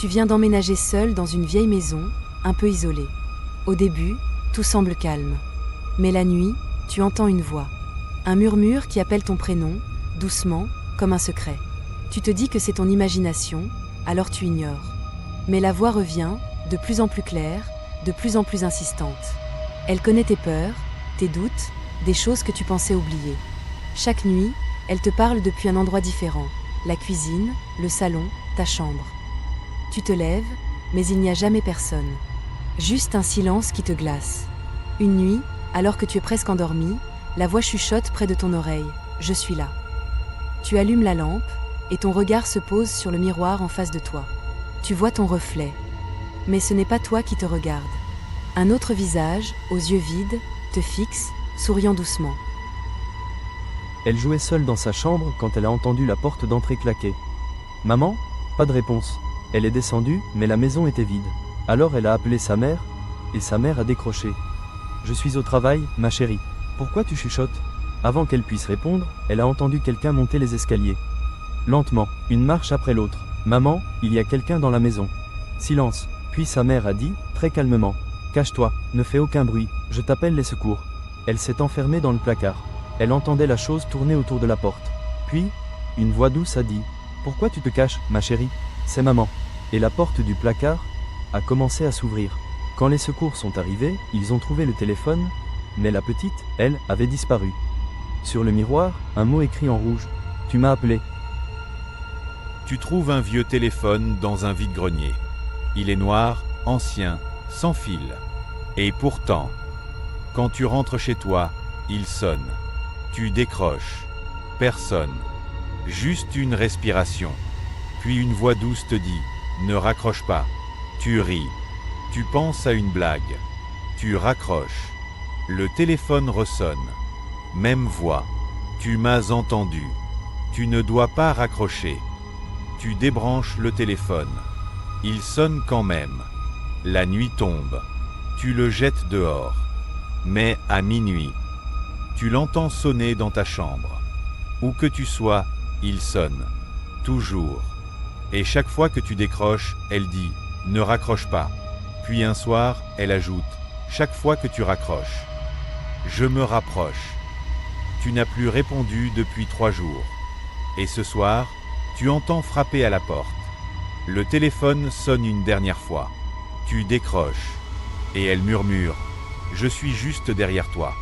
Tu viens d'emménager seule dans une vieille maison, un peu isolée. Au début, tout semble calme. Mais la nuit, tu entends une voix. Un murmure qui appelle ton prénom, doucement, comme un secret. Tu te dis que c'est ton imagination, alors tu ignores. Mais la voix revient, de plus en plus claire, de plus en plus insistante. Elle connaît tes peurs, tes doutes, des choses que tu pensais oublier. Chaque nuit, elle te parle depuis un endroit différent. La cuisine, le salon, ta chambre. Tu te lèves, mais il n'y a jamais personne. Juste un silence qui te glace. Une nuit, alors que tu es presque endormi, la voix chuchote près de ton oreille. « Je suis là ». Tu allumes la lampe, et ton regard se pose sur le miroir en face de toi. Tu vois ton reflet. Mais ce n'est pas toi qui te regarde. Un autre visage, aux yeux vides, te fixe, souriant doucement. Elle jouait seule dans sa chambre quand elle a entendu la porte d'entrée claquer. « Maman ?» Pas de réponse. Elle est descendue, mais la maison était vide. Alors elle a appelé sa mère, et sa mère a décroché. « Je suis au travail, ma chérie. Pourquoi tu chuchotes ?» Avant qu'elle puisse répondre, elle a entendu quelqu'un monter les escaliers. Lentement, une marche après l'autre. « Maman, il y a quelqu'un dans la maison. » Silence. Puis sa mère a dit, très calmement, « Cache-toi, ne fais aucun bruit, je t'appelle les secours. » Elle s'est enfermée dans le placard. Elle entendait la chose tourner autour de la porte. Puis, une voix douce a dit, « Pourquoi tu te caches, ma chérie ? C'est maman. » Et la porte du placard a commencé à s'ouvrir. Quand les secours sont arrivés, ils ont trouvé le téléphone, mais la petite, elle, avait disparu. Sur le miroir, un mot écrit en rouge, « Tu m'as appelé. » Tu trouves un vieux téléphone dans un vide-grenier. Il est noir, ancien, sans fil. Et pourtant, quand tu rentres chez toi, il sonne. Tu décroches. Personne. Juste une respiration. Puis une voix douce te dit « Ne raccroche pas ». Tu ris. Tu penses à une blague. Tu raccroches. Le téléphone ressonne. Même voix. Tu m'as entendu. Tu ne dois pas raccrocher. Tu débranches le téléphone. Il sonne quand même. La nuit tombe. Tu le jettes dehors. Mais à minuit, tu l'entends sonner dans ta chambre. Où que tu sois, il sonne. Toujours. Et chaque fois que tu décroches, elle dit « Ne raccroche pas ». Puis un soir, elle ajoute « Chaque fois que tu raccroches, je me rapproche ». Tu n'as plus répondu depuis 3 jours. Et ce soir, tu entends frapper à la porte. Le téléphone sonne une dernière fois. Tu décroches. Et elle murmure « Je suis juste derrière toi ».